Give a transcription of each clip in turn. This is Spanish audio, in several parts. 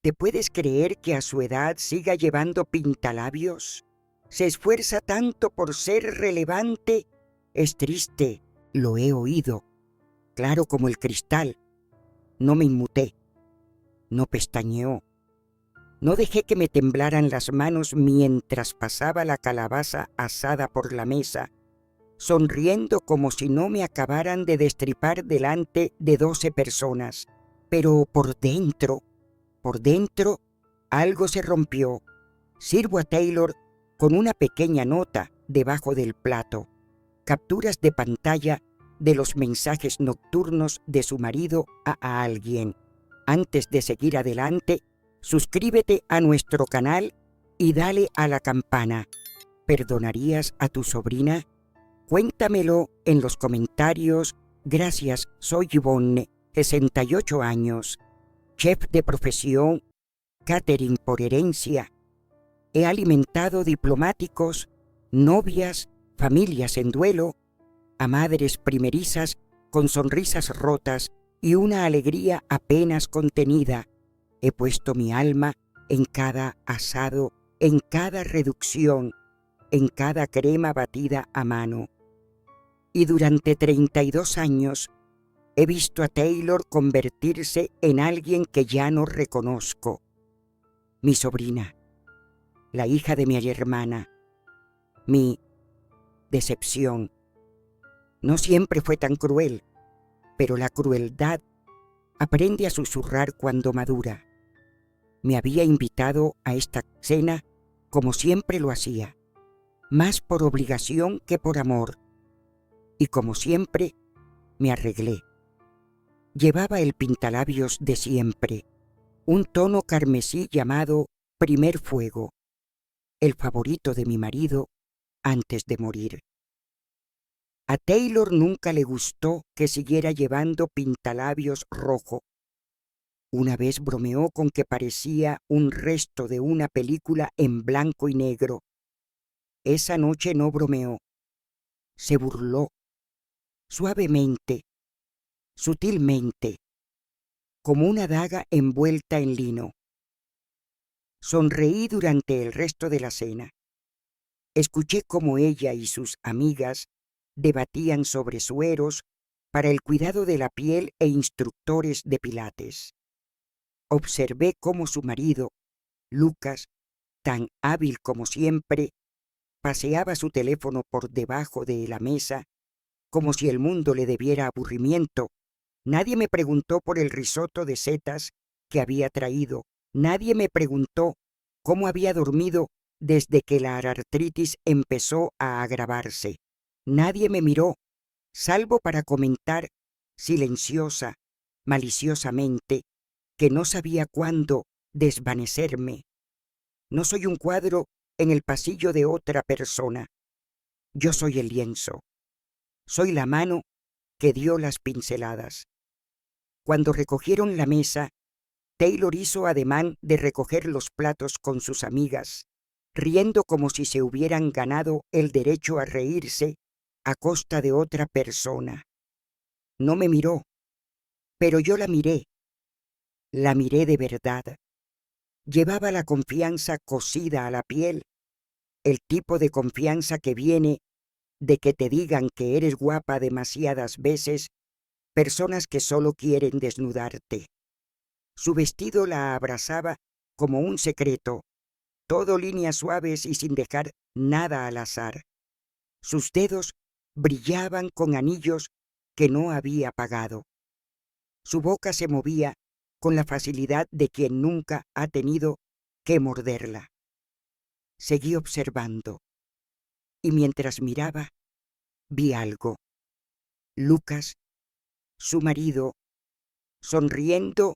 ¿Te puedes creer que a su edad siga llevando pintalabios? Se esfuerza tanto por ser relevante. Es triste, lo he oído. Claro como el cristal. No me inmuté. No pestañeó. No dejé que me temblaran las manos mientras pasaba la calabaza asada por la mesa, sonriendo como si no me acabaran de destripar delante de 12 personas. Pero por dentro, algo se rompió. Sirvo a Taylor con una pequeña nota debajo del plato. Capturas de pantalla de los mensajes nocturnos de su marido a alguien. Antes de seguir adelante, suscríbete a nuestro canal y dale a la campana. ¿Perdonarías a tu sobrina? Cuéntamelo en los comentarios. Gracias, soy Yvonne, 68 años, chef de profesión, catering por herencia. He alimentado diplomáticos, novias, familias en duelo, a madres primerizas con sonrisas rotas y una alegría apenas contenida. He puesto mi alma en cada asado, en cada reducción, en cada crema batida a mano. Y durante 32 años he visto a Taylor convertirse en alguien que ya no reconozco. Mi sobrina, la hija de mi hermana, mi decepción. No siempre fue tan cruel, pero la crueldad aprende a susurrar cuando madura. Me había invitado a esta cena como siempre lo hacía, más por obligación que por amor. Y como siempre, me arreglé. Llevaba el pintalabios de siempre, un tono carmesí llamado Primer Fuego, el favorito de mi marido antes de morir. A Taylor nunca le gustó que siguiera llevando pintalabios rojo. Una vez bromeó con que parecía un resto de una película en blanco y negro. Esa noche no bromeó. Se burló, suavemente, sutilmente, como una daga envuelta en lino. Sonreí durante el resto de la cena. Escuché cómo ella y sus amigas debatían sobre sueros para el cuidado de la piel e instructores de pilates. Observé cómo su marido, Lucas, tan hábil como siempre, paseaba su teléfono por debajo de la mesa como si el mundo le debiera aburrimiento. Nadie me preguntó por el risotto de setas que había traído. Nadie me preguntó cómo había dormido desde que la artritis empezó a agravarse. Nadie me miró, salvo para comentar, silenciosa, maliciosamente, que no sabía cuándo desvanecerme. No soy un cuadro en el pasillo de otra persona. Yo soy el lienzo. Soy la mano que dio las pinceladas. Cuando recogieron la mesa, Taylor hizo ademán de recoger los platos con sus amigas, riendo como si se hubieran ganado el derecho a reírse a costa de otra persona. No me miró, pero yo la miré. La miré de verdad. Llevaba la confianza cosida a la piel, el tipo de confianza que viene de que te digan que eres guapa demasiadas veces, personas que solo quieren desnudarte. Su vestido la abrazaba como un secreto, todo líneas suaves y sin dejar nada al azar. Sus dedos brillaban con anillos que no había pagado. Su boca se movía con la facilidad de quien nunca ha tenido que morderla. Seguí observando, y mientras miraba, vi algo. Lucas, su marido, sonriendo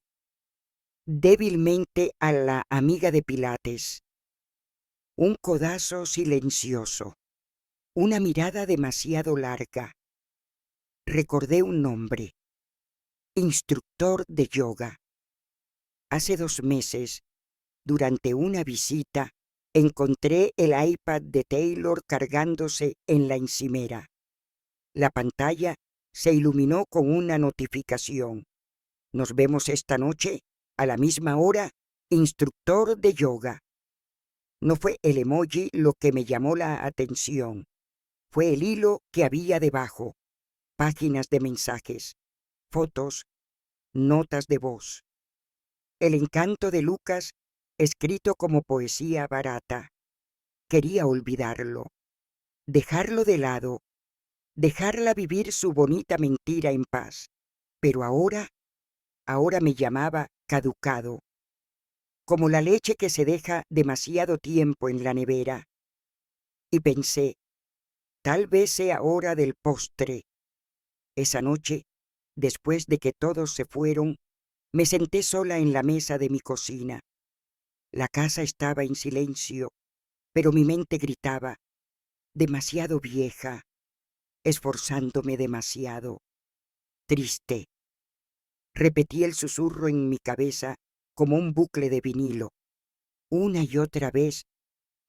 débilmente a la amiga de Pilates. Un codazo silencioso, una mirada demasiado larga. Recordé un nombre: instructor de yoga. Hace 2 meses, durante una visita, encontré el iPad de Taylor cargándose en la encimera. La pantalla se iluminó con una notificación. Nos vemos esta noche a la misma hora instructor de yoga. No fue el emoji lo que me llamó la atención. Fue el hilo que había debajo. Páginas de mensajes, fotos, notas de voz. El encanto de Lucas, escrito como poesía barata. Quería olvidarlo, dejarlo de lado, dejarla vivir su bonita mentira en paz. Pero ahora me llamaba caducado, como la leche que se deja demasiado tiempo en la nevera. Y pensé, tal vez sea hora del postre. Esa noche, después de que todos se fueron, me senté sola en la mesa de mi cocina. La casa estaba en silencio, pero mi mente gritaba, demasiado vieja, esforzándome demasiado, triste. Repetí el susurro en mi cabeza como un bucle de vinilo, una y otra vez,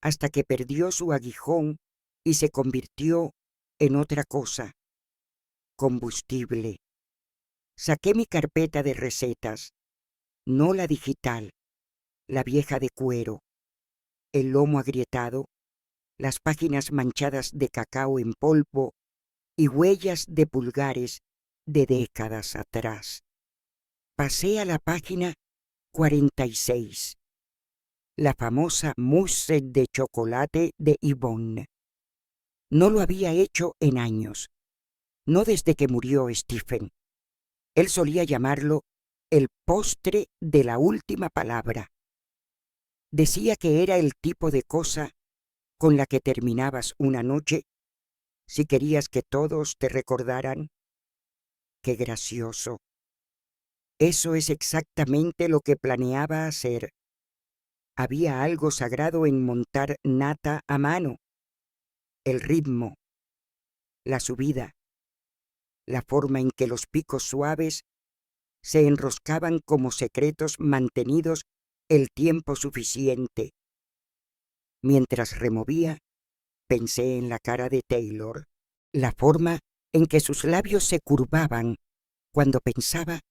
hasta que perdió su aguijón y se convirtió en otra cosa, combustible. Saqué mi carpeta de recetas, no la digital, la vieja de cuero, el lomo agrietado, las páginas manchadas de cacao en polvo y huellas de pulgares de décadas atrás. Pasé a la página 46, la famosa mousse de chocolate de Yvonne. No lo había hecho en años, no desde que murió Stephen. Él solía llamarlo el postre de la última palabra. Decía que era el tipo de cosa con la que terminabas una noche si querías que todos te recordaran. Qué gracioso. Eso es exactamente lo que planeaba hacer. Había algo sagrado en montar nata a mano. El ritmo, la subida, la forma en que los picos suaves se enroscaban como secretos mantenidos el tiempo suficiente. Mientras removía, pensé en la cara de Taylor, la forma en que sus labios se curvaban cuando pensaba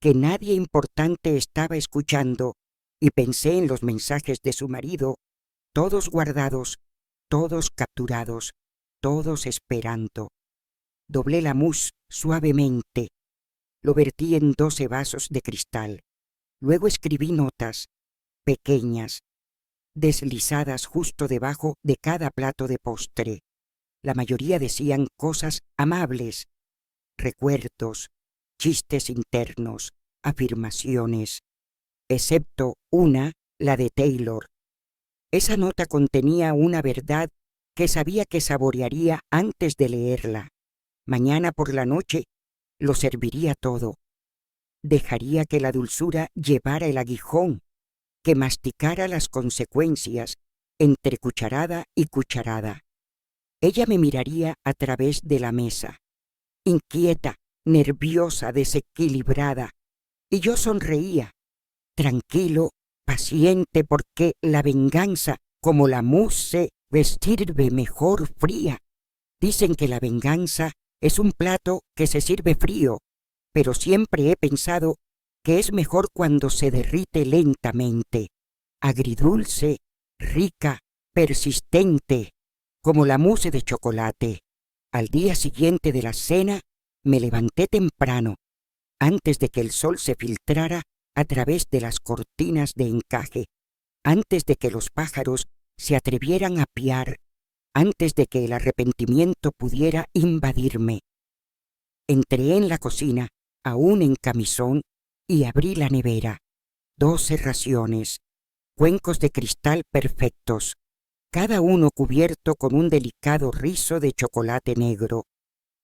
que nadie importante estaba escuchando, y pensé en los mensajes de su marido, todos guardados, todos capturados, todos esperando. Doblé la mousse suavemente, lo vertí en 12 vasos de cristal. Luego escribí notas, pequeñas, deslizadas justo debajo de cada plato de postre. La mayoría decían cosas amables, recuerdos, chistes internos, afirmaciones, excepto una, la de Taylor. Esa nota contenía una verdad que sabía que saborearía antes de leerla. Mañana por la noche lo serviría todo. Dejaría que la dulzura llevara el aguijón, que masticara las consecuencias entre cucharada y cucharada. Ella me miraría a través de la mesa, inquieta, nerviosa, desequilibrada, y yo sonreía, tranquilo, paciente, porque la venganza, como la mousse, sirve mejor fría. Dicen que la venganza es un plato que se sirve frío, pero siempre he pensado que es mejor cuando se derrite lentamente, agridulce, rica, persistente, como la mousse de chocolate. Al día siguiente de la cena, me levanté temprano, antes de que el sol se filtrara a través de las cortinas de encaje, antes de que los pájaros se atrevieran a piar, antes de que el arrepentimiento pudiera invadirme. Entré en la cocina, aún en camisón, y abrí la nevera. 12 raciones, cuencos de cristal perfectos, cada uno cubierto con un delicado rizo de chocolate negro.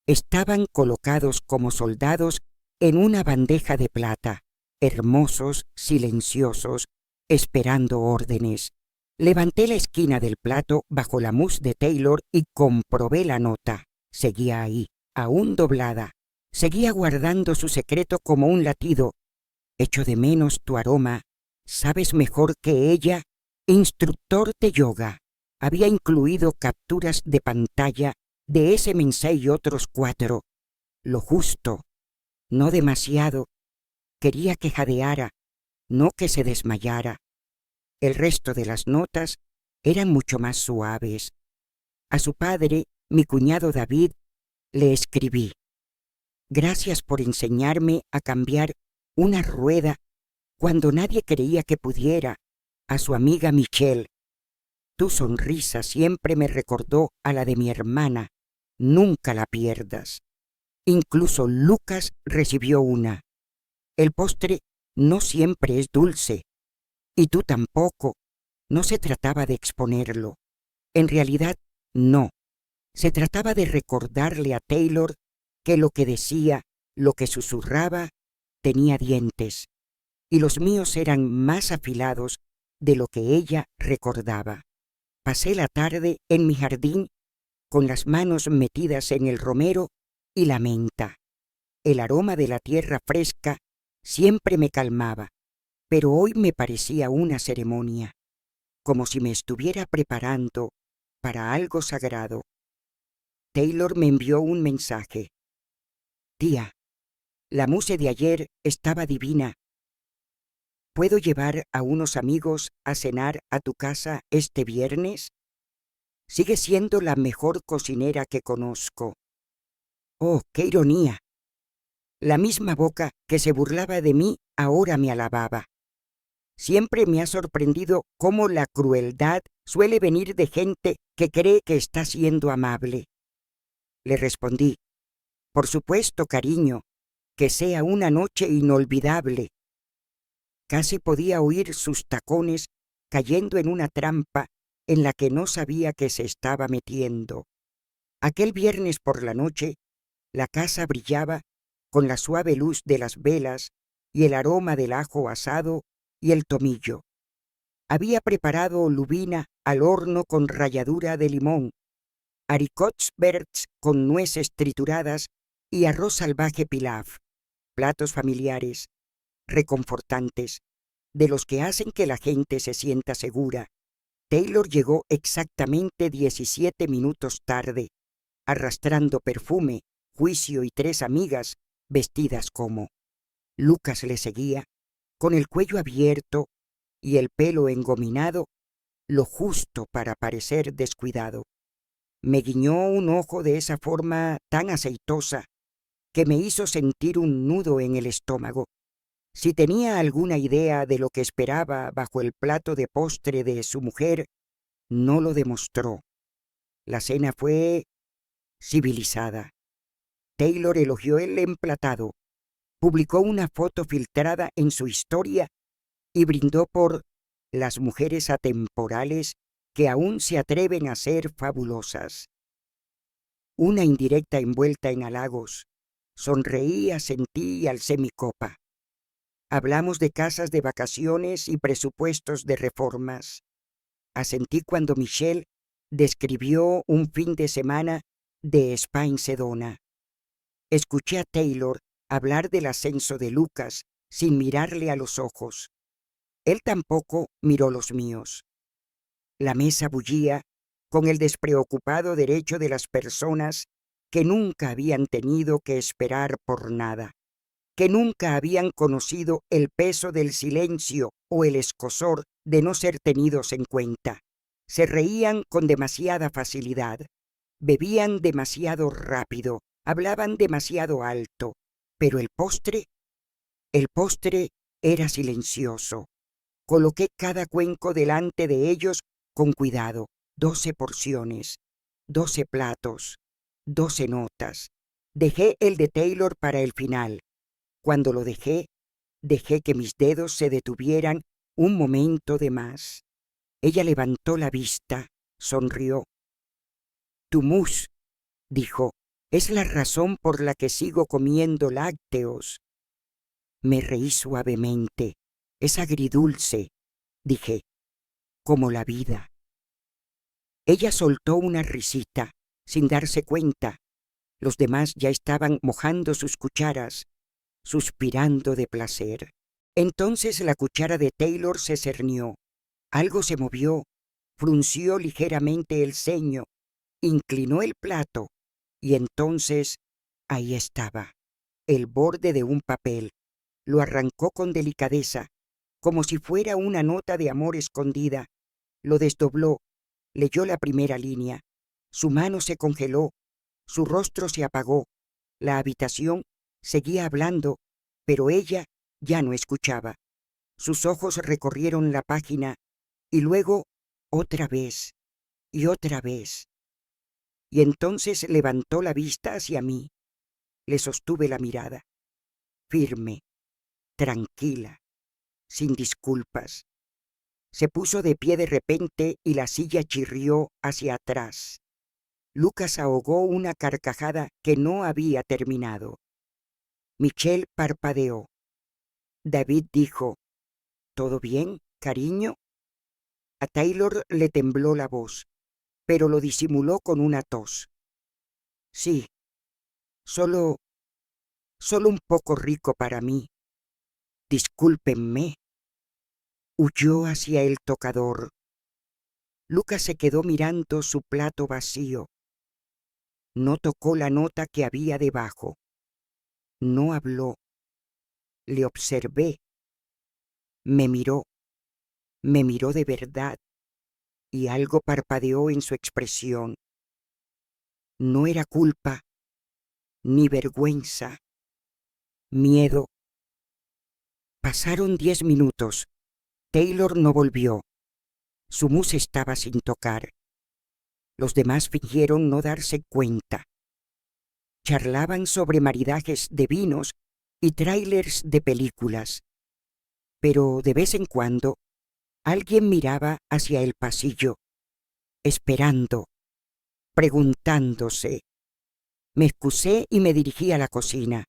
Estaban colocados como soldados en una bandeja de plata, hermosos, silenciosos, esperando órdenes. Levanté la esquina del plato bajo la mousse de Taylor y comprobé la nota. Seguía ahí, aún doblada. Seguía guardando su secreto como un latido. Echo de menos tu aroma. ¿Sabes mejor que ella? Instructor de yoga. Había incluido capturas de pantalla de ese mensaje y otros 4. Lo justo, no demasiado. Quería que jadeara, no que se desmayara. El resto de las notas eran mucho más suaves. A su padre, mi cuñado David, le escribí: «Gracias por enseñarme a cambiar una rueda cuando nadie creía que pudiera. A su amiga Michelle. Tu sonrisa siempre me recordó a la de mi hermana. Nunca la pierdas». Incluso Lucas recibió una. El postre no siempre es dulce. Y tú tampoco. No se trataba de exponerlo. En realidad, no. Se trataba de recordarle a Taylor que lo que decía, lo que susurraba, tenía dientes, y los míos eran más afilados de lo que ella recordaba. Pasé la tarde en mi jardín con las manos metidas en el romero y la menta. El aroma de la tierra fresca siempre me calmaba, pero hoy me parecía una ceremonia, como si me estuviera preparando para algo sagrado. Taylor me envió un mensaje. «Tía, la mousse de ayer estaba divina. ¿Puedo llevar a unos amigos a cenar a tu casa este viernes? Sigue siendo la mejor cocinera que conozco». Oh, qué ironía. La misma boca que se burlaba de mí ahora me alababa. Siempre me ha sorprendido cómo la crueldad suele venir de gente que cree que está siendo amable. Le respondí: «Por supuesto, cariño, que sea una noche inolvidable». Casi podía oír sus tacones cayendo en una trampa en la que no sabía que se estaba metiendo. Aquel viernes por la noche, la casa brillaba con la suave luz de las velas y el aroma del ajo asado y el tomillo. Había preparado lubina al horno con ralladura de limón, haricots verds con nueces trituradas y arroz salvaje pilaf, platos familiares, reconfortantes, de los que hacen que la gente se sienta segura. Taylor llegó exactamente 17 minutos tarde, arrastrando perfume, juicio y 3 amigas vestidas como. Lucas le seguía, con el cuello abierto y el pelo engominado, lo justo para parecer descuidado. Me guiñó un ojo de esa forma tan aceitosa que me hizo sentir un nudo en el estómago. Si tenía alguna idea de lo que esperaba bajo el plato de postre de su mujer, no lo demostró. La cena fue civilizada. Taylor elogió el emplatado, publicó una foto filtrada en su historia y brindó por las mujeres atemporales que aún se atreven a ser fabulosas. Una indirecta envuelta en halagos. Sonreí, asentí y alcé mi copa. Hablamos de casas de vacaciones y presupuestos de reformas. Asentí cuando Michelle describió un fin de semana de spa en Sedona. Escuché a Taylor hablar del ascenso de Lucas sin mirarle a los ojos. Él tampoco miró los míos. La mesa bullía con el despreocupado derecho de las personas que nunca habían tenido que esperar por nada, que nunca habían conocido el peso del silencio o el escozor de no ser tenidos en cuenta. Se reían con demasiada facilidad, bebían demasiado rápido, hablaban demasiado alto, pero el postre era silencioso. Coloqué cada cuenco delante de ellos con cuidado, 12 porciones, 12 platos, 12 notas. Dejé el de Taylor para el final. Cuando lo dejé que mis dedos se detuvieran un momento de más. Ella levantó la vista, sonrió. «Tu mousse», dijo, «es la razón por la que sigo comiendo lácteos». Me reí suavemente. «Es agridulce», dije, «como la vida». Ella soltó una risita, sin darse cuenta. Los demás ya estaban mojando sus cucharas, suspirando de placer. Entonces la cuchara de Taylor se cernió. Algo se movió, frunció ligeramente el ceño, inclinó el plato, y entonces ahí estaba, el borde de un papel. Lo arrancó con delicadeza, como si fuera una nota de amor escondida. Lo desdobló, leyó la primera línea. Su mano se congeló, su rostro se apagó. La habitación seguía hablando, pero ella ya no escuchaba. Sus ojos recorrieron la página y luego otra vez y otra vez. Y entonces levantó la vista hacia mí. Le sostuve la mirada, firme, tranquila, sin disculpas. Se puso de pie de repente y la silla chirrió hacia atrás. Lucas ahogó una carcajada que no había terminado. Michelle parpadeó. David dijo, ¿todo bien, cariño? A Taylor le tembló la voz, pero lo disimuló con una tos. Sí, solo un poco rico para mí. Discúlpenme. Huyó hacia el tocador. Lucas se quedó mirando su plato vacío. No tocó la nota que había debajo. No habló. Le observé. Me miró de verdad, y algo parpadeó en su expresión. No era culpa, ni vergüenza, miedo. Pasaron 10 minutos. Taylor no volvió. Su mousse estaba sin tocar. Los demás fingieron no darse cuenta. Charlaban sobre maridajes de vinos y tráilers de películas. Pero de vez en cuando alguien miraba hacia el pasillo, esperando, preguntándose. Me excusé y me dirigí a la cocina.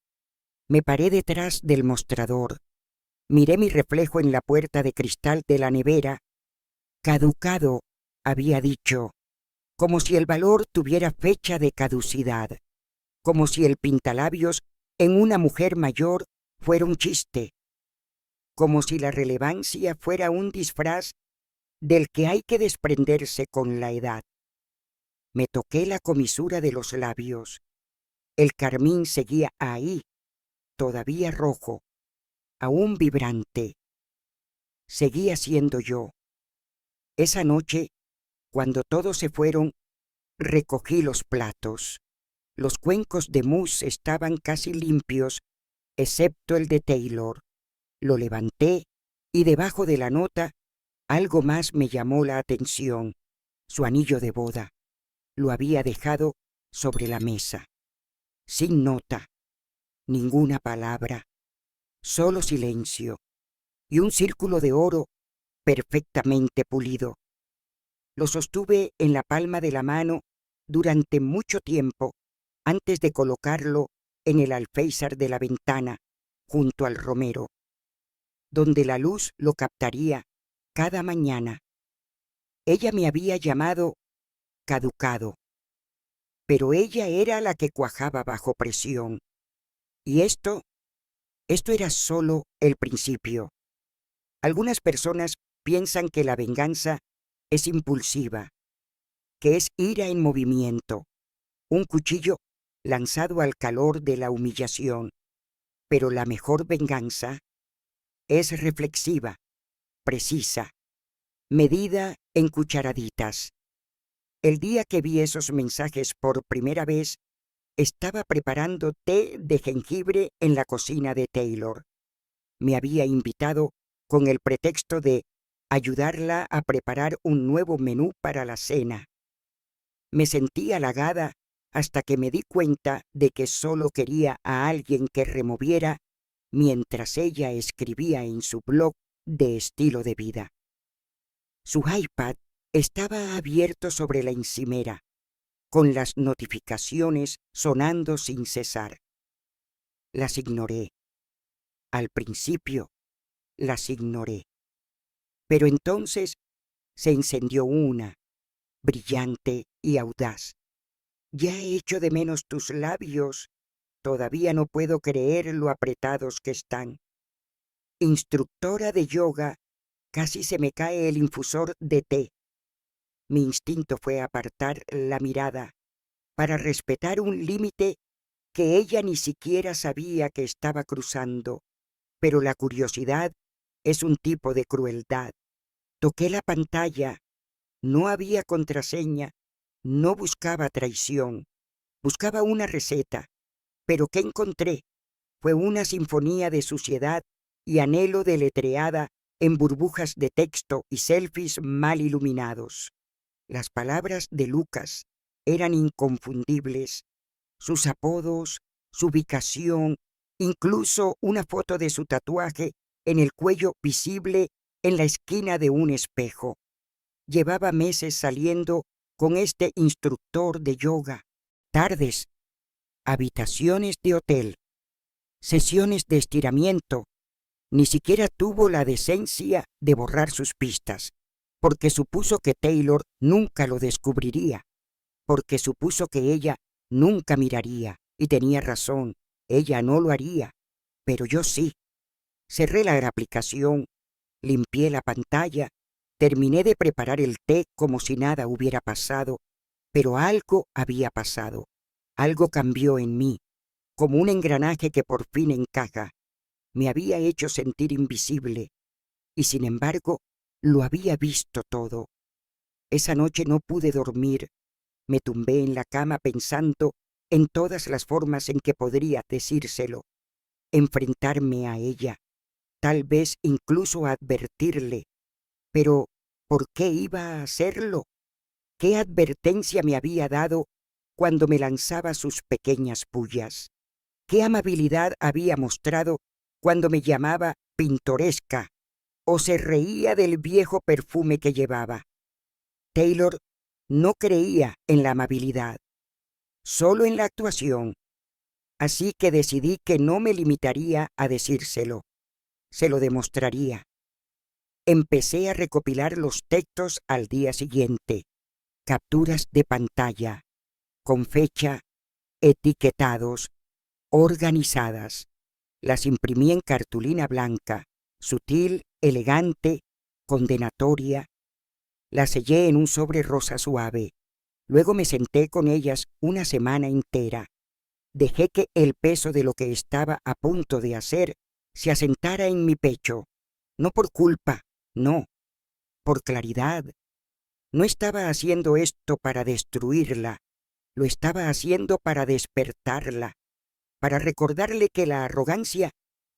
Me paré detrás del mostrador. Miré mi reflejo en la puerta de cristal de la nevera. Caducado, había dicho, como si el valor tuviera fecha de caducidad, como si el pintalabios en una mujer mayor fuera un chiste, como si la relevancia fuera un disfraz del que hay que desprenderse con la edad. Me toqué la comisura de los labios. El carmín seguía ahí, todavía rojo, aún vibrante. Seguía siendo yo. Esa noche, cuando todos se fueron, recogí los platos. Los cuencos de mousse estaban casi limpios, excepto el de Taylor. Lo levanté y debajo de la nota algo más me llamó la atención. Su anillo de boda. Lo había dejado sobre la mesa. Sin nota, ninguna palabra, solo silencio y un círculo de oro perfectamente pulido. Lo sostuve en la palma de la mano durante mucho tiempo antes de colocarlo en el alféizar de la ventana junto al romero, donde la luz lo captaría cada mañana. Ella me había llamado caducado, pero ella era la que cuajaba bajo presión. Y esto era solo el principio. Algunas personas piensan que la venganza es impulsiva, que es ira en movimiento, un cuchillo lanzado al calor de la humillación. Pero la mejor venganza es reflexiva, precisa, medida en cucharaditas. El día que vi esos mensajes por primera vez, estaba preparando té de jengibre en la cocina de Taylor. Me había invitado con el pretexto de ayudarla a preparar un nuevo menú para la cena. Me sentí halagada hasta que me di cuenta de que solo quería a alguien que removiera mientras ella escribía en su blog de estilo de vida. Su iPad estaba abierto sobre la encimera, con las notificaciones sonando sin cesar. Las ignoré. Al principio, las ignoré. Pero entonces se encendió una, brillante y audaz. Ya echo de menos tus labios. Todavía no puedo creer lo apretados que están. Instructora de yoga, casi se me cae el infusor de té. Mi instinto fue apartar la mirada para respetar un límite que ella ni siquiera sabía que estaba cruzando, pero la curiosidad es un tipo de crueldad. Toqué la pantalla. No había contraseña. No buscaba traición. Buscaba una receta. Pero ¿qué encontré? Fue una sinfonía de suciedad y anhelo deletreada en burbujas de texto y selfies mal iluminados. Las palabras de Lucas eran inconfundibles. Sus apodos, su ubicación, incluso una foto de su tatuaje en el cuello visible en la esquina de un espejo. Llevaba meses saliendo con este instructor de yoga. Tardes, habitaciones de hotel, sesiones de estiramiento. Ni siquiera tuvo la decencia de borrar sus pistas, porque supuso que Taylor nunca lo descubriría, porque supuso que ella nunca miraría, y tenía razón, ella no lo haría, pero yo sí. Cerré la aplicación, limpié la pantalla, terminé de preparar el té como si nada hubiera pasado, pero algo había pasado, algo cambió en mí, como un engranaje que por fin encaja. Me había hecho sentir invisible, y sin embargo, lo había visto todo. Esa noche no pude dormir. Me tumbé en la cama pensando en todas las formas en que podría decírselo, enfrentarme a ella, tal vez incluso advertirle. Pero, ¿por qué iba a hacerlo? ¿Qué advertencia me había dado cuando me lanzaba sus pequeñas pullas? ¿Qué amabilidad había mostrado cuando me llamaba pintoresca o se reía del viejo perfume que llevaba? Taylor no creía en la amabilidad, solo en la actuación, así que decidí que no me limitaría a decírselo, se lo demostraría. Empecé a recopilar los textos al día siguiente, capturas de pantalla, con fecha, etiquetados, organizadas. Las imprimí en cartulina blanca, sutil, elegante, condenatoria. Las sellé en un sobre rosa suave. Luego me senté con ellas una semana entera. Dejé que el peso de lo que estaba a punto de hacer se asentara en mi pecho. No por culpa, no, por claridad. No estaba haciendo esto para destruirla, lo estaba haciendo para despertarla, para recordarle que la arrogancia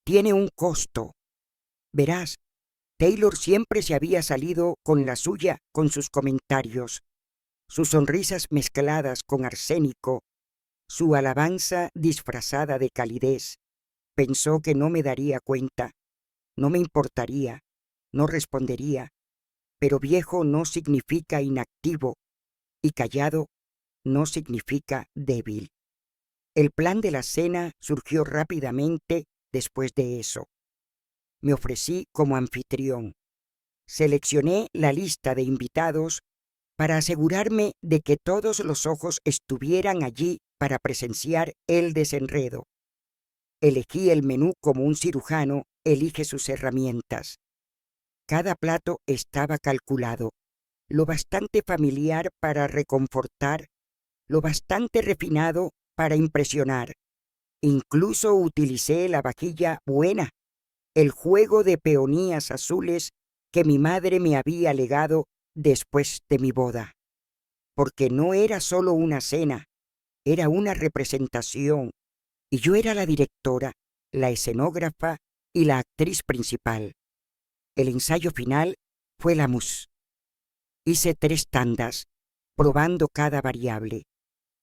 tiene un costo. Verás, Taylor siempre se había salido con la suya con sus comentarios, sus sonrisas mezcladas con arsénico, su alabanza disfrazada de calidez. Pensó que no me daría cuenta, no me importaría, no respondería, pero viejo no significa inactivo y callado no significa débil. El plan de la cena surgió rápidamente después de eso. Me ofrecí como anfitrión. Seleccioné la lista de invitados para asegurarme de que todos los ojos estuvieran allí para presenciar el desenredo. Elegí el menú como un cirujano elige sus herramientas. Cada plato estaba calculado, lo bastante familiar para reconfortar, lo bastante refinado para impresionar. Incluso utilicé la vajilla buena, el juego de peonías azules que mi madre me había legado después de mi boda. Porque no era solo una cena, era una representación, y yo era la directora, la escenógrafa y la actriz principal. El ensayo final fue la mus. Hice 3 tandas, probando cada variable.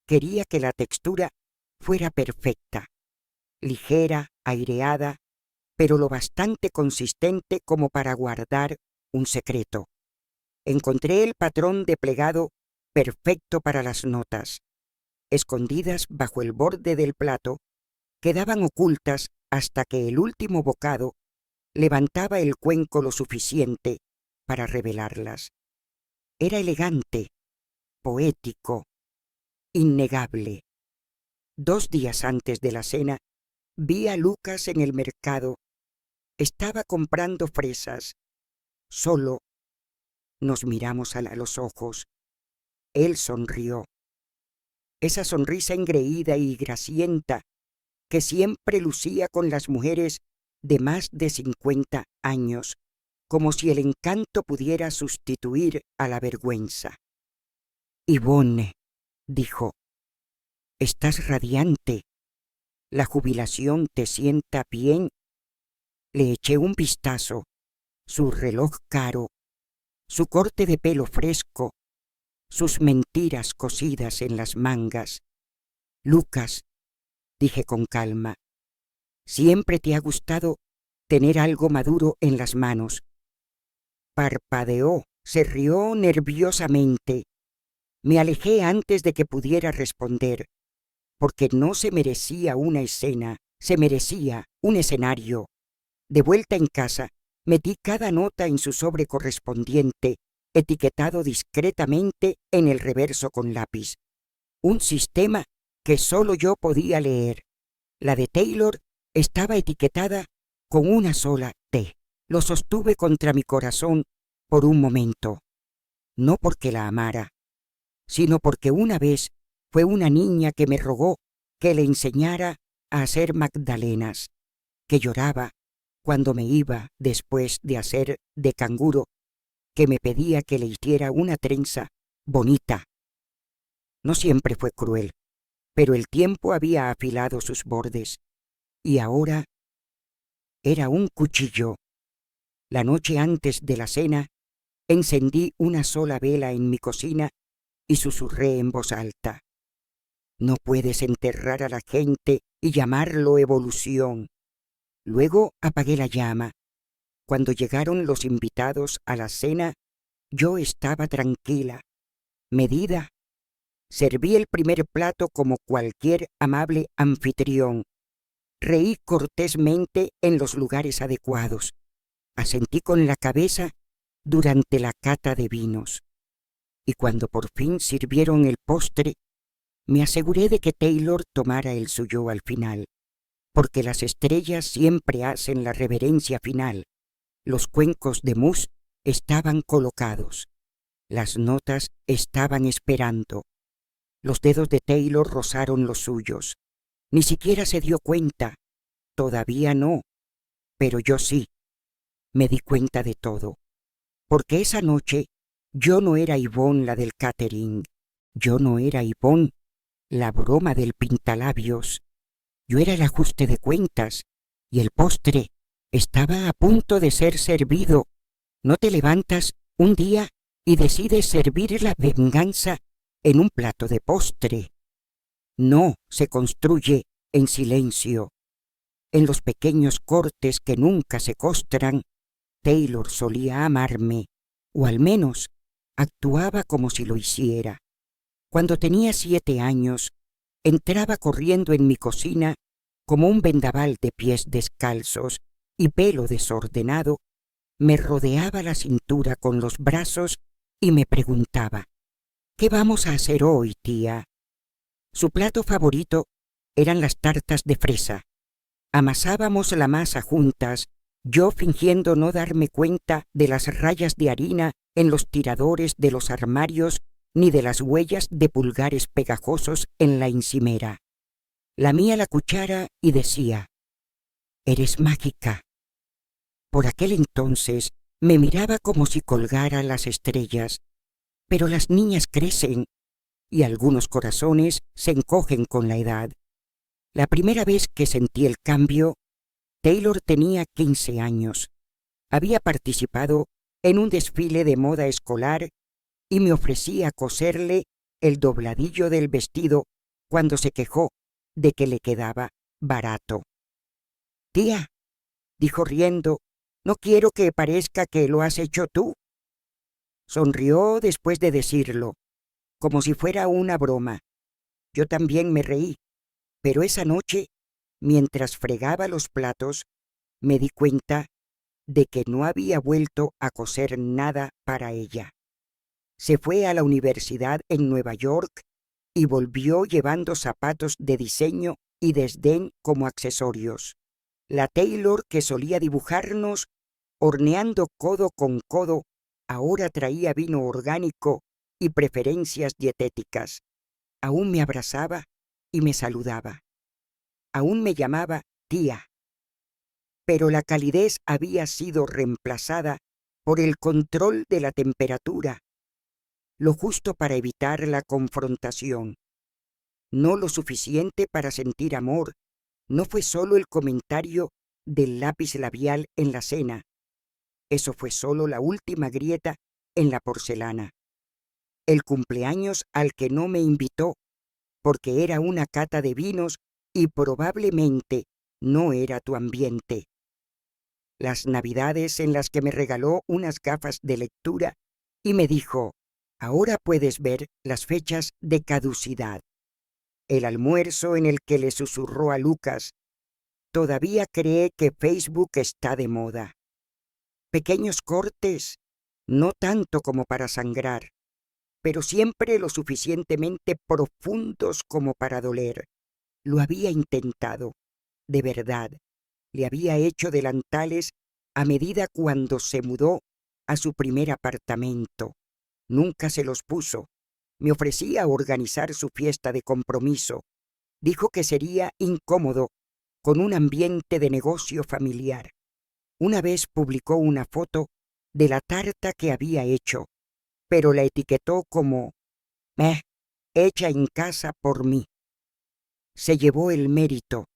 Quería que la textura fuera perfecta, ligera, aireada, pero lo bastante consistente como para guardar un secreto. Encontré el patrón de plegado perfecto para las notas. Escondidas bajo el borde del plato, quedaban ocultas hasta que el último bocado levantaba el cuenco lo suficiente para revelarlas. Era elegante, poético, innegable. 2 días antes de la cena, vi a Lucas en el mercado. Estaba comprando fresas. Solo nos miramos a los ojos. Él sonrió. Esa sonrisa engreída y grasienta que siempre lucía con las mujeres de más de 50 años, como si el encanto pudiera sustituir a la vergüenza. «Yvonne», dijo, «estás radiante. La jubilación te sienta bien». Le eché un vistazo, su reloj caro, su corte de pelo fresco, sus mentiras cosidas en las mangas. «Lucas», dije con calma, «siempre te ha gustado tener algo maduro en las manos». Parpadeó, se rió nerviosamente. Me alejé antes de que pudiera responder, porque no se merecía una escena, se merecía un escenario. De vuelta en casa, metí cada nota en su sobre correspondiente, etiquetado discretamente en el reverso con lápiz. Un sistema que solo yo podía leer. La de Taylor estaba etiquetada con una sola T. Lo sostuve contra mi corazón por un momento, no porque la amara, sino porque una vez fue una niña que me rogó que le enseñara a hacer magdalenas, que lloraba cuando me iba después de hacer de canguro, que me pedía que le hiciera una trenza bonita. No siempre fue cruel, pero el tiempo había afilado sus bordes, y ahora era un cuchillo. La noche antes de la cena, encendí una sola vela en mi cocina y susurré en voz alta: «No puedes enterrar a la gente y llamarlo evolución». Luego apagué la llama. Cuando llegaron los invitados a la cena, yo estaba tranquila, medida. Serví el primer plato como cualquier amable anfitrión. Reí cortésmente en los lugares adecuados. Asentí con la cabeza durante la cata de vinos. Y cuando por fin sirvieron el postre, me aseguré de que Taylor tomara el suyo al final, porque las estrellas siempre hacen la reverencia final. Los cuencos de mousse estaban colocados. Las notas estaban esperando. Los dedos de Taylor rozaron los suyos. Ni siquiera se dio cuenta. Todavía no. Pero yo sí. Me di cuenta de todo. Porque esa noche yo no era Yvonne la del catering. Yo no era Yvonne la broma del pintalabios. Yo era el ajuste de cuentas. Y el postre estaba a punto de ser servido. ¿No te levantas un día y decides servir la venganza en un plato de postre? No se construye en silencio. En los pequeños cortes que nunca se costran, Taylor solía amarme, o al menos actuaba como si lo hiciera. Cuando tenía 7 años, entraba corriendo en mi cocina como un vendaval de pies descalzos y pelo desordenado. Me rodeaba la cintura con los brazos y me preguntaba: «¿Qué vamos a hacer hoy, tía?». Su plato favorito eran las tartas de fresa. Amasábamos la masa juntas, yo fingiendo no darme cuenta de las rayas de harina en los tiradores de los armarios ni de las huellas de pulgares pegajosos en la encimera. Lamía la cuchara y decía: «Eres mágica». Por aquel entonces me miraba como si colgara las estrellas. Pero las niñas crecen y algunos corazones se encogen con la edad. La primera vez que sentí el cambio, Taylor tenía 15 años. Había participado en un desfile de moda escolar y me ofrecí a coserle el dobladillo del vestido cuando se quejó de que le quedaba barato. «Tía», dijo riendo, «no quiero que parezca que lo has hecho tú». Sonrió después de decirlo, como si fuera una broma. Yo también me reí, pero esa noche, mientras fregaba los platos, me di cuenta de que no había vuelto a coser nada para ella. Se fue a la universidad en Nueva York y volvió llevando zapatos de diseño y desdén como accesorios. La Taylor que solía dibujarnos, horneando codo con codo, ahora traía vino orgánico y preferencias dietéticas. Aún me abrazaba y me saludaba. Aún me llamaba tía. pero la calidez había sido reemplazada por el control de la temperatura, lo justo para evitar la confrontación, no lo suficiente para sentir amor. No fue solo el comentario del lápiz labial en la cena, eso fue solo la última grieta en la porcelana. El cumpleaños al que no me invitó, porque era una cata de vinos y probablemente no era tu ambiente. Las navidades en las que me regaló unas gafas de lectura y me dijo, ahora puedes ver las fechas de caducidad. El almuerzo en el que le susurró a Lucas, todavía cree que Facebook está de moda. Pequeños cortes, no tanto como para sangrar, pero siempre lo suficientemente profundos como para doler. Lo había intentado, de verdad. Le había hecho delantales a medida cuando se mudó a su primer apartamento. Nunca se los puso. Me ofrecía organizar su fiesta de compromiso. Dijo que sería incómodo con un ambiente de negocio familiar. Una vez publicó una foto de la tarta que había hecho, pero la etiquetó como hecha en casa por mí. Se llevó el mérito,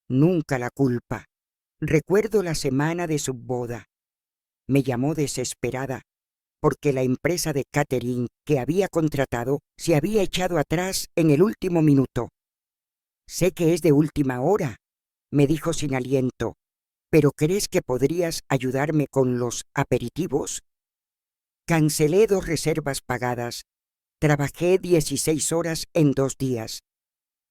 nunca la culpa. Recuerdo la semana de su boda. Me llamó desesperada porque la empresa de catering que había contratado se había echado atrás en el último minuto. Sé que es de última hora, me dijo sin aliento, pero ¿crees que podrías ayudarme con los aperitivos? Cancelé 2 reservas pagadas. Trabajé 16 horas en 2 días.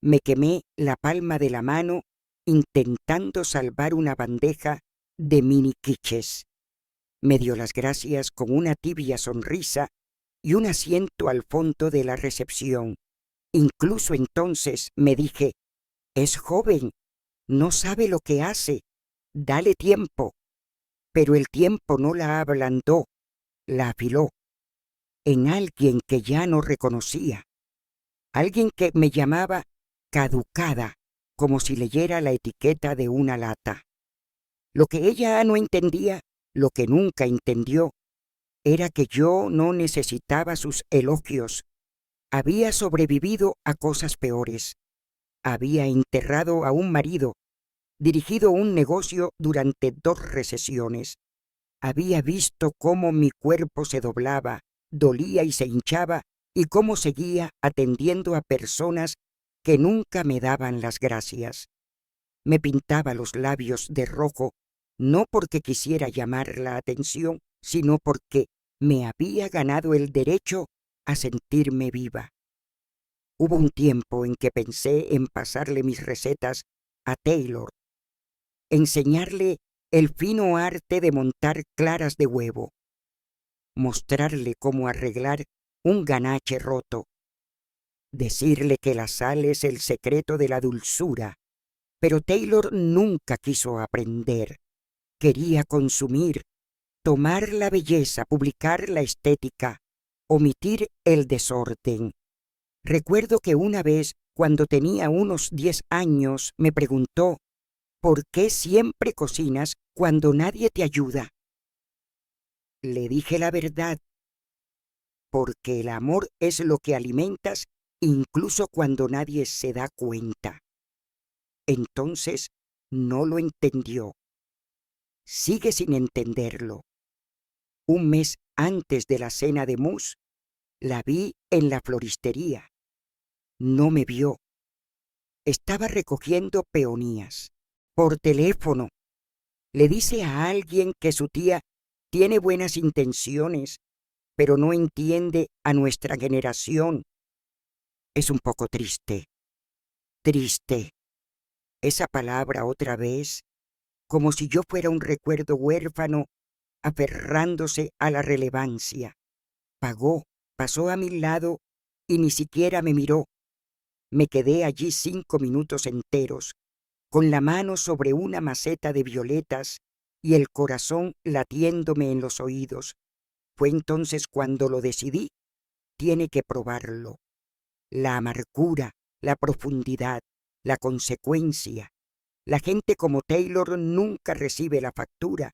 Me quemé la palma de la mano intentando salvar una bandeja de mini quiches. Me dio las gracias con una tibia sonrisa y un asiento al fondo de la recepción. Incluso entonces me dije, es joven, no sabe lo que hace, dale tiempo. Pero el tiempo no la ablandó, la afiló en alguien que ya no reconocía, alguien que me llamaba caducada, como si leyera la etiqueta de una lata. Lo que ella no entendía, lo que nunca entendió, era que yo no necesitaba sus elogios. Había sobrevivido a cosas peores. Había enterrado a un marido, dirigido un negocio durante 2 recesiones. Había visto cómo mi cuerpo se doblaba, dolía y se hinchaba, y cómo seguía atendiendo a personas que nunca me daban las gracias. Me pintaba los labios de rojo, no porque quisiera llamar la atención, sino porque me había ganado el derecho a sentirme viva. Hubo un tiempo en que pensé en pasarle mis recetas a Taylor, enseñarle el fino arte de montar claras de huevo, mostrarle cómo arreglar un ganache roto, decirle que la sal es el secreto de la dulzura, pero Taylor nunca quiso aprender. Quería consumir, tomar la belleza, publicar la estética, omitir el desorden. Recuerdo que una vez, cuando tenía unos 10 años, me preguntó, ¿por qué siempre cocinas cuando nadie te ayuda? Le dije la verdad, porque el amor es lo que alimentas incluso cuando nadie se da cuenta. Entonces no lo entendió. Sigue sin entenderlo. Un mes antes de la cena de Mus, la vi en la floristería. No me vio. Estaba recogiendo peonías. Por teléfono. Le dice a alguien que su tía tiene buenas intenciones, pero no entiende a nuestra generación. Es un poco triste. Triste. Esa palabra otra vez, como si yo fuera un recuerdo huérfano aferrándose a la relevancia. Pagó, pasó a mi lado y ni siquiera me miró. Me quedé allí 5 minutos enteros, con la mano sobre una maceta de violetas y el corazón latiéndome en los oídos. Fue entonces cuando lo decidí. Tiene que probarlo. La amargura, la profundidad, la consecuencia. La gente como Taylor nunca recibe la factura.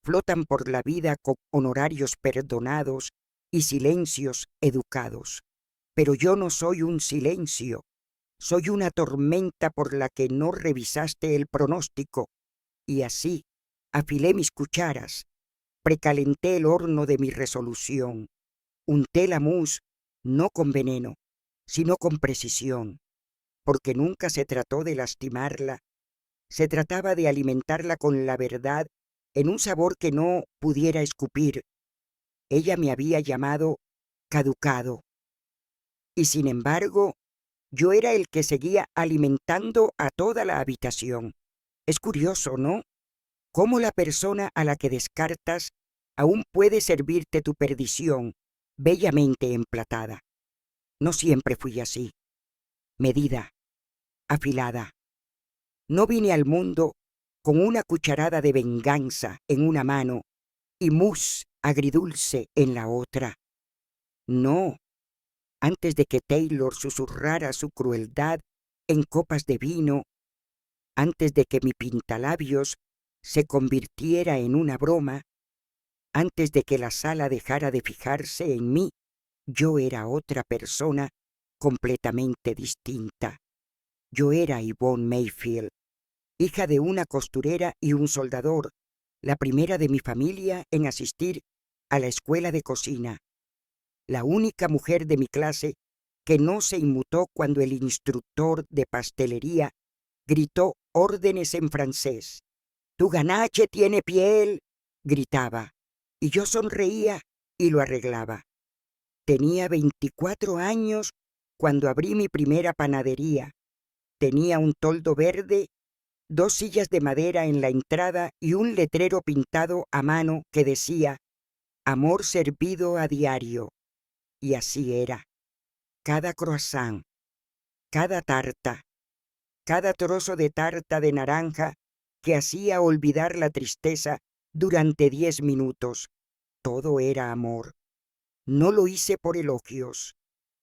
Flotan por la vida con honorarios perdonados y silencios educados. Pero yo no soy un silencio. Soy una tormenta por la que no revisaste el pronóstico. Y así afilé mis cucharas, precalenté el horno de mi resolución, unté la mousse no con veneno, sino con precisión, porque nunca se trató de lastimarla, se trataba de alimentarla con la verdad en un sabor que no pudiera escupir. Ella me había llamado caducado, y sin embargo, yo era el que seguía alimentando a toda la habitación. Es curioso, ¿no? Cómo la persona a la que descartas aún puede servirte tu perdición, bellamente emplatada. No siempre fui así, medida, afilada. No vine al mundo con una cucharada de venganza en una mano y mousse agridulce en la otra. No, antes de que Taylor susurrara su crueldad en copas de vino, antes de que mi pintalabios se convirtiera en una broma, antes de que la sala dejara de fijarse en mí, yo era otra persona completamente distinta. Yo era Yvonne Mayfield, hija de una costurera y un soldador, la primera de mi familia en asistir a la escuela de cocina, la única mujer de mi clase que no se inmutó cuando el instructor de pastelería gritó órdenes en francés. «Tu ganache tiene piel», gritaba, y yo sonreía y lo arreglaba. Tenía 24 años cuando abrí mi primera panadería. Tenía un toldo verde, 2 sillas de madera en la entrada y un letrero pintado a mano que decía «Amor servido a diario». Y así era. Cada croissant, cada tarta, cada trozo de tarta de naranja que hacía olvidar la tristeza durante 10 minutos. Todo era amor. No lo hice por elogios.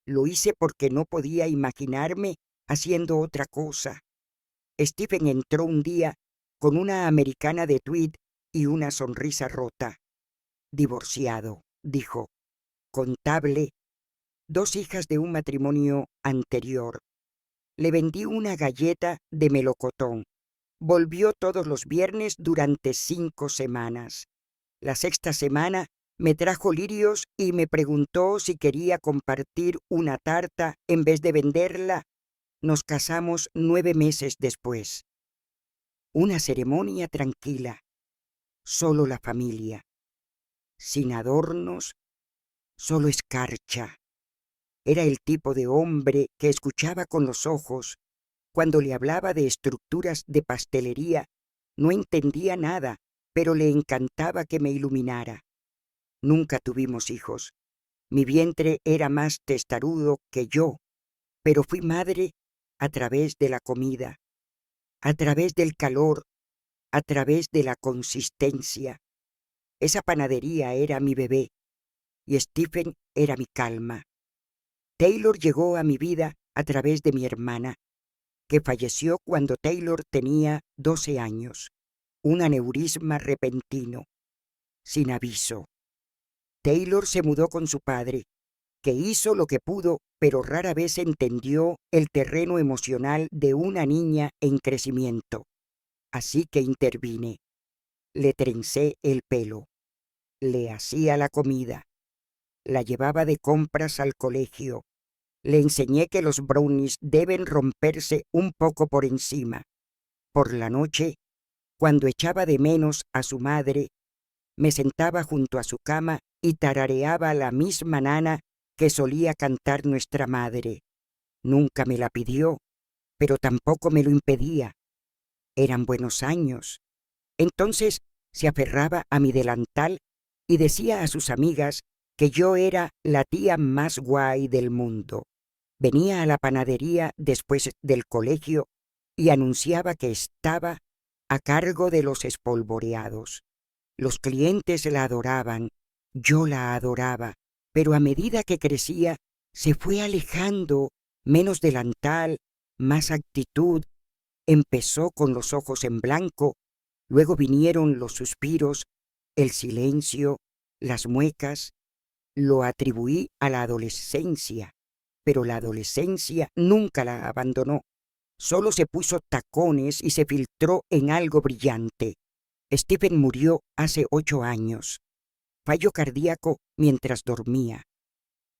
Lo hice porque no podía imaginarme haciendo otra cosa. Stephen entró un día con una americana de tweed y una sonrisa rota. Divorciado, dijo. Contable. 2 hijas de un matrimonio anterior. Le vendí una galleta de melocotón. Volvió todos los viernes durante 5 semanas. La 6ª semana me trajo lirios y me preguntó si quería compartir una tarta en vez de venderla. Nos casamos 9 meses después. Una ceremonia tranquila. Solo la familia. Sin adornos, solo escarcha. Era el tipo de hombre que escuchaba con los ojos. Cuando le hablaba de estructuras de pastelería, no entendía nada, pero le encantaba que me iluminara. Nunca tuvimos hijos. Mi vientre era más testarudo que yo, pero fui madre a través de la comida, a través del calor, a través de la consistencia. Esa panadería era mi bebé y Stephen era mi calma. Taylor llegó a mi vida a través de mi hermana, que falleció cuando Taylor tenía 12 años. Un aneurisma repentino, sin aviso. Taylor se mudó con su padre, que hizo lo que pudo, pero rara vez entendió el terreno emocional de una niña en crecimiento. Así que intervine. Le trencé el pelo. Le hacía la comida. La llevaba de compras al colegio. Le enseñé que los brownies deben romperse un poco por encima. Por la noche, cuando echaba de menos a su madre, me sentaba junto a su cama y tarareaba la misma nana que solía cantar nuestra madre. Nunca me la pidió, pero tampoco me lo impedía. Eran buenos años. Entonces se aferraba a mi delantal y decía a sus amigas que yo era la tía más guay del mundo. Venía a la panadería después del colegio y anunciaba que estaba a cargo de los espolvoreados. Los clientes la adoraban, yo la adoraba, pero a medida que crecía se fue alejando, menos delantal, más actitud. Empezó con los ojos en blanco, luego vinieron los suspiros, el silencio, las muecas. Lo atribuí a la adolescencia, pero la adolescencia nunca la abandonó. Solo se puso tacones y se filtró en algo brillante. Stephen murió hace 8 años. Fallo cardíaco mientras dormía.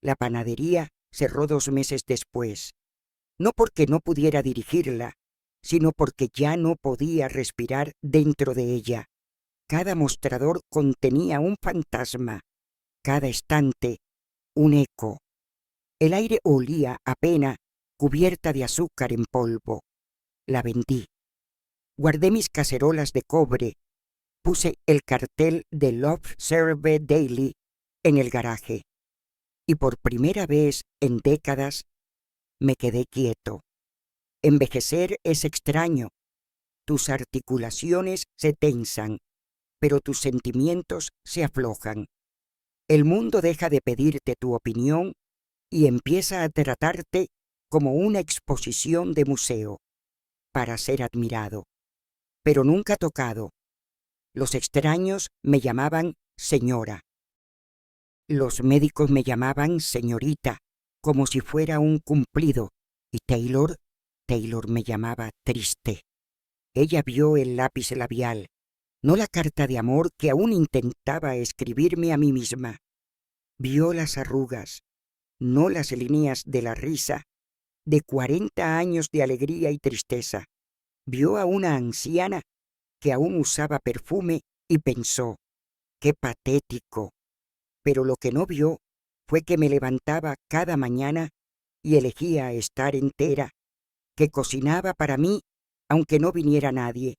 La panadería cerró 2 meses después. No porque no pudiera dirigirla, sino porque ya no podía respirar dentro de ella. Cada mostrador contenía un fantasma, cada estante un eco. El aire olía a pena, cubierta de azúcar en polvo. La vendí. Guardé mis cacerolas de cobre. Puse el cartel de Love Serve Daily en el garaje. Y por primera vez en décadas me quedé quieto. Envejecer es extraño. Tus articulaciones se tensan, pero tus sentimientos se aflojan. El mundo deja de pedirte tu opinión y empieza a tratarte como una exposición de museo, para ser admirado, pero nunca tocado. Los extraños me llamaban señora. Los médicos me llamaban señorita, como si fuera un cumplido, y Taylor me llamaba triste. Ella vio el lápiz labial, no la carta de amor que aún intentaba escribirme a mí misma. Vio las arrugas, no las líneas de la risa, de 40 años de alegría y tristeza. Vio a una anciana que aún usaba perfume y pensó, qué patético. Pero lo que no vio fue que me levantaba cada mañana y elegía estar entera, que cocinaba para mí aunque no viniera nadie,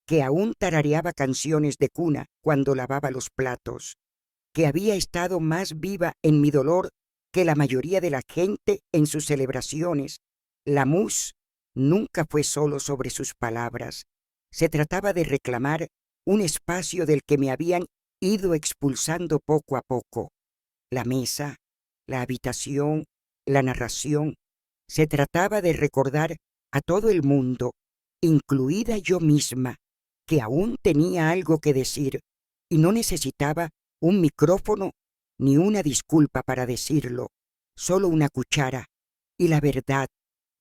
que aún tarareaba canciones de cuna cuando lavaba los platos, que había estado más viva en mi dolor que la mayoría de la gente en sus celebraciones. La mousse nunca fue solo sobre sus palabras. Se trataba de reclamar un espacio del que me habían ido expulsando poco a poco. La mesa, la habitación, la narración. Se trataba de recordar a todo el mundo, incluida yo misma, que aún tenía algo que decir y no necesitaba un micrófono ni una disculpa para decirlo, solo una cuchara y la verdad.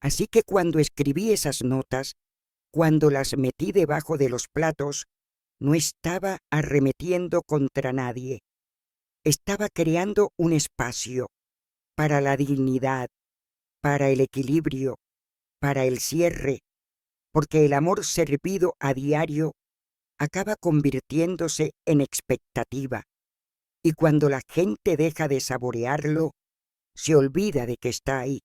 Así que cuando escribí esas notas, cuando las metí debajo de los platos, no estaba arremetiendo contra nadie. Estaba creando un espacio para la dignidad, para el equilibrio, para el cierre, porque el amor servido a diario acaba convirtiéndose en expectativa, y cuando la gente deja de saborearlo, se olvida de que está ahí.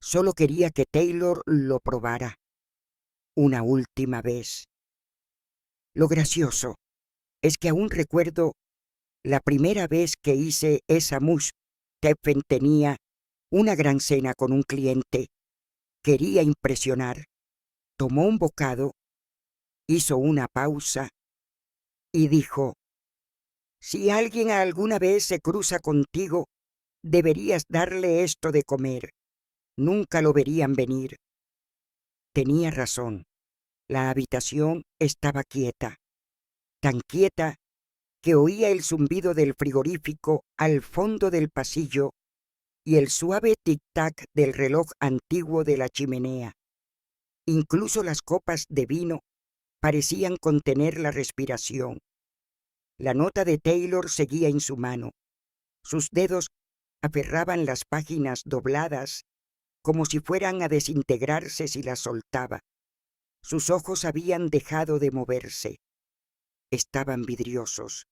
Solo quería que Taylor lo probara una última vez. Lo gracioso es que aún recuerdo la primera vez que hice esa mousse. Stephen tenía una gran cena con un cliente. Quería impresionar. Tomó un bocado, hizo una pausa y dijo, si alguien alguna vez se cruza contigo, deberías darle esto de comer. Nunca lo verían venir. Tenía razón. La habitación estaba quieta, tan quieta que oía el zumbido del frigorífico al fondo del pasillo y el suave tic-tac del reloj antiguo de la chimenea. Incluso las copas de vino parecían contener la respiración. La nota de Taylor seguía en su mano. Sus dedos aferraban las páginas dobladas como si fueran a desintegrarse si las soltaba. Sus ojos habían dejado de moverse. Estaban vidriosos,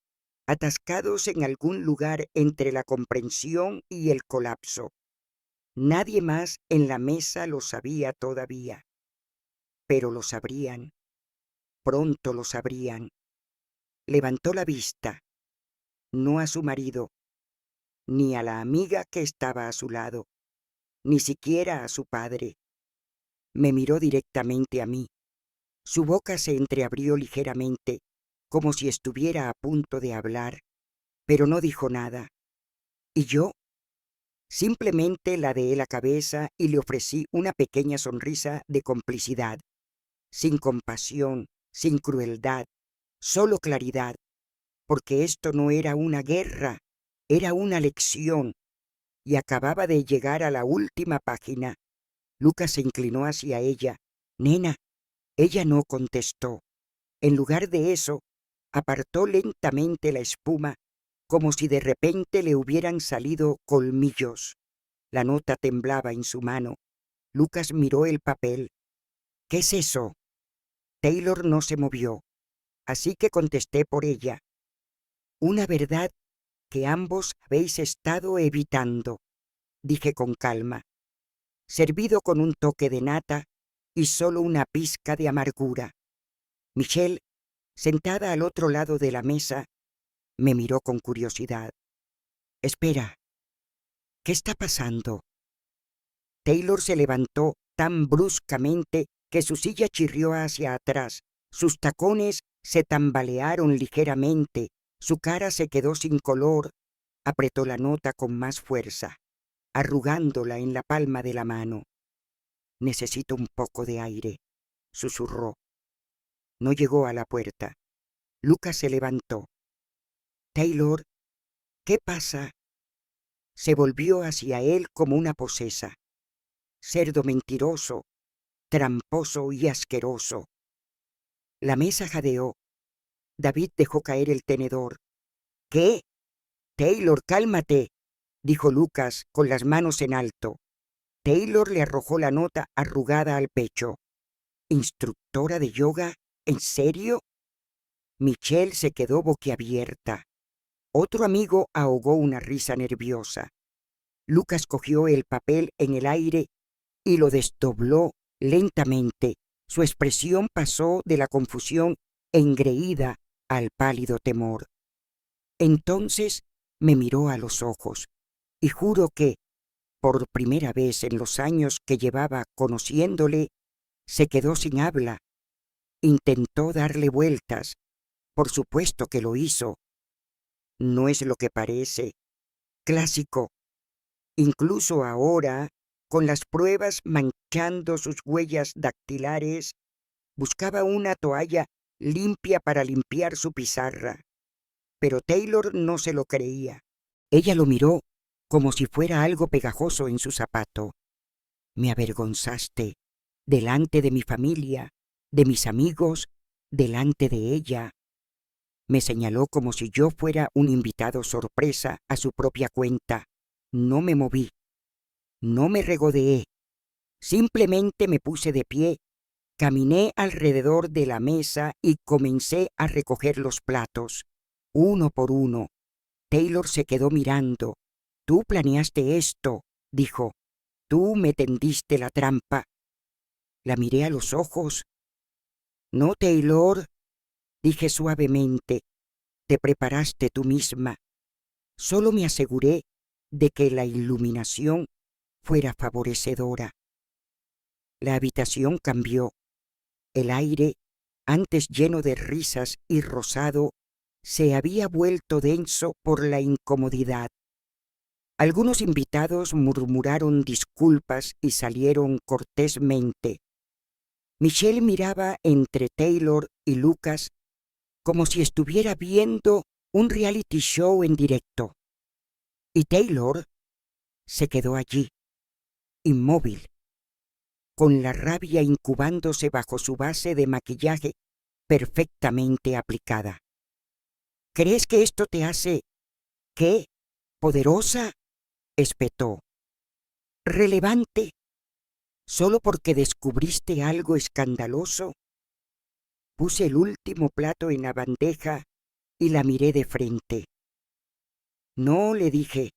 atascados en algún lugar entre la comprensión y el colapso. Nadie más en la mesa lo sabía todavía. Pero lo sabrían. Pronto lo sabrían. Levantó la vista, no a su marido, ni a la amiga que estaba a su lado, ni siquiera a su padre. Me miró directamente a mí. Su boca se entreabrió ligeramente, como si estuviera a punto de hablar, pero no dijo nada. Y yo simplemente ladeé la cabeza y le ofrecí una pequeña sonrisa de complicidad. sin compasión, sin crueldad, solo claridad, porque esto no era una guerra, era una lección, y acababa de llegar a la última página. Lucas se inclinó hacia ella. Nena, ella no contestó. En lugar de eso, apartó lentamente la espuma, como si de repente le hubieran salido colmillos. La nota temblaba en su mano. Lucas miró el papel. ¿Qué es eso? Taylor no se movió, así que contesté por ella. Una verdad que ambos habéis estado evitando, dije con calma, servido con un toque de nata y solo una pizca de amargura. Michelle, sentada al otro lado de la mesa, me miró con curiosidad. Espera, ¿qué está pasando? Taylor se levantó tan bruscamente que su silla chirrió hacia atrás, sus tacones se tambalearon ligeramente, su cara se quedó sin color, apretó la nota con más fuerza, arrugándola en la palma de la mano. Necesito un poco de aire, susurró. No llegó a la puerta. Lucas se levantó. Taylor, ¿qué pasa? Se volvió hacia él como una posesa. Cerdo mentiroso, tramposo y asqueroso. La mesa jadeó. David dejó caer el tenedor. ¿Qué? Taylor, cálmate, dijo Lucas con las manos en alto. Taylor le arrojó la nota arrugada al pecho. ¿Instructora de yoga? ¿En serio? Michelle se quedó boquiabierta. Otro amigo ahogó una risa nerviosa. Lucas cogió el papel en el aire y lo desdobló lentamente. Su expresión pasó de la confusión engreída al pálido temor. Entonces me miró a los ojos y juro que, por primera vez en los años que llevaba conociéndole, se quedó sin habla. Intentó darle vueltas. Por supuesto que lo hizo. No es lo que parece. Clásico. Incluso ahora, con las pruebas manchando sus huellas dactilares, buscaba una toalla limpia para limpiar su pizarra. Pero Taylor no se lo creía. Ella lo miró como si fuera algo pegajoso en su zapato. Me avergonzaste, delante de mi familia, de mis amigos, delante de ella. Me señaló como si yo fuera un invitado sorpresa a su propia cuenta. No me moví, no me regodeé, simplemente me puse de pie, caminé alrededor de la mesa y comencé a recoger los platos, uno por uno. Taylor se quedó mirando. Tú planeaste esto, dijo. Tú me tendiste la trampa. La miré a los ojos. No, Taylor, dije suavemente. Te preparaste tú misma. Solo me aseguré de que la iluminación fuera favorecedora. La habitación cambió. El aire, antes lleno de risas y rosado, se había vuelto denso por la incomodidad. Algunos invitados murmuraron disculpas y salieron cortésmente. Michelle miraba entre Taylor y Lucas como si estuviera viendo un reality show en directo. Y Taylor se quedó allí, inmóvil, con la rabia incubándose bajo su base de maquillaje perfectamente aplicada. ¿Crees que esto te hace, qué, poderosa? Espetó. ¿Relevante? ¿Solo porque descubriste algo escandaloso? Puse el último plato en la bandeja y la miré de frente. No, le dije.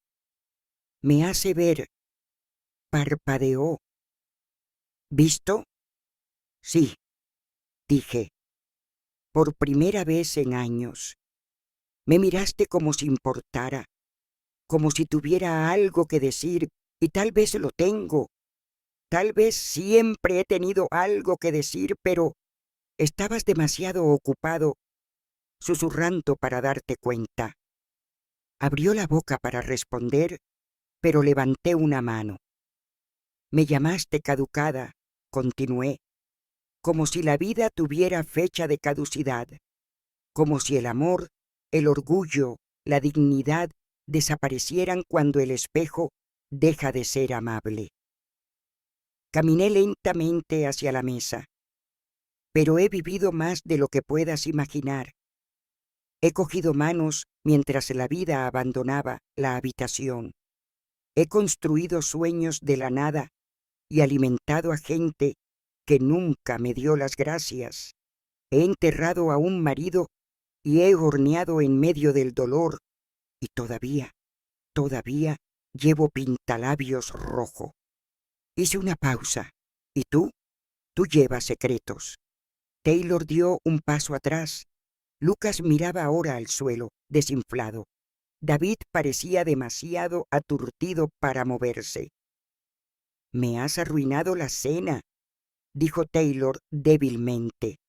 Me hace ver. Parpadeó. ¿Visto? Sí, dije. Por primera vez en años. Me miraste como si importara, como si tuviera algo que decir, y tal vez lo tengo. Tal vez siempre he tenido algo que decir, pero estabas demasiado ocupado, susurrando para darte cuenta. Abrió la boca para responder, pero levanté una mano. Me llamaste caducada, continué. como si la vida tuviera fecha de caducidad, como si el amor, el orgullo, la dignidad desaparecieran cuando el espejo deja de ser amable. Caminé lentamente hacia la mesa, pero he vivido más de lo que puedas imaginar. He cogido manos mientras la vida abandonaba la habitación. He construido sueños de la nada y alimentado a gente que nunca me dio las gracias. He enterrado a un marido y he horneado en medio del dolor, y todavía llevo pintalabios rojo. Hice una pausa. ¿Y tú? Tú llevas secretos. Taylor dio un paso atrás. Lucas miraba ahora al suelo, desinflado. David parecía demasiado aturdido para moverse. «Me has arruinado la cena», dijo Taylor débilmente.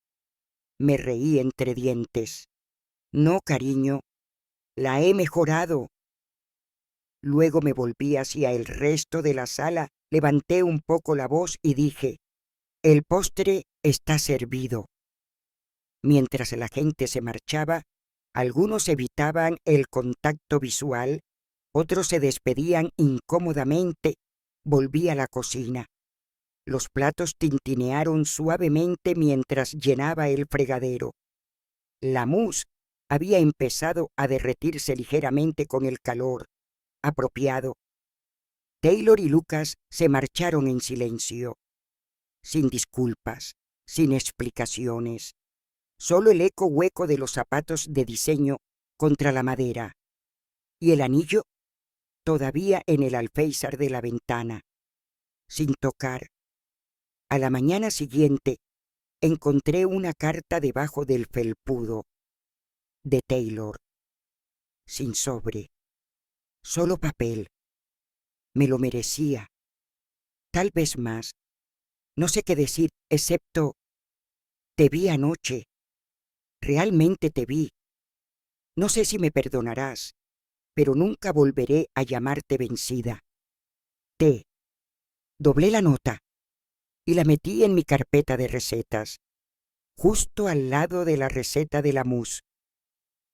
Me reí entre dientes. «No, cariño, la he mejorado». Luego me volví hacia el resto de la sala, levanté un poco la voz y dije: «El postre está servido». Mientras la gente se marchaba, algunos evitaban el contacto visual, otros se despedían incómodamente. Volví a la cocina. Los platos tintinearon suavemente mientras llenaba el fregadero. La mousse había empezado a derretirse ligeramente con el calor, apropiado. Taylor y Lucas se marcharon en silencio, sin disculpas, sin explicaciones, solo el eco hueco de los zapatos de diseño contra la madera, y el anillo todavía en el alféizar de la ventana, sin tocar. A la mañana siguiente encontré una carta debajo del felpudo, de Taylor, sin sobre, solo papel. Me lo merecía, tal vez más. No sé qué decir, excepto: te vi anoche, realmente te vi. No sé si me perdonarás, pero nunca volveré a llamarte vencida. T. Doblé la nota y la metí en mi carpeta de recetas, justo al lado de la receta de la mousse.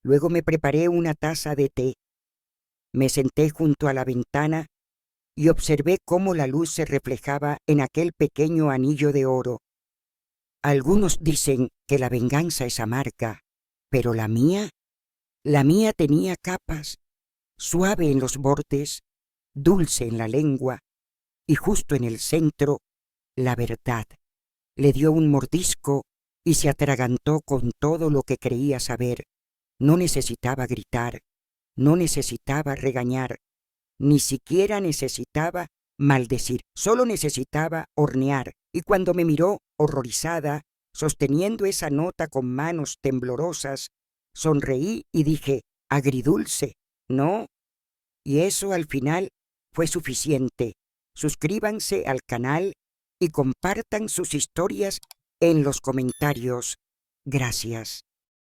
Luego me preparé una taza de té. Me senté junto a la ventana y observé cómo la luz se reflejaba en aquel pequeño anillo de oro. Algunos dicen que la venganza es amarga, pero la mía tenía capas, suave en los bordes, dulce en la lengua, y justo en el centro, la verdad. Le dio un mordisco y se atragantó con todo lo que creía saber. No necesitaba gritar, no necesitaba regañar, ni siquiera necesitaba maldecir, solo necesitaba hornear. Y cuando me miró, horrorizada, sosteniendo esa nota con manos temblorosas, sonreí y dije: agridulce, ¿no? Y eso al final fue suficiente. Suscríbanse al canal y compartan sus historias en los comentarios. Gracias.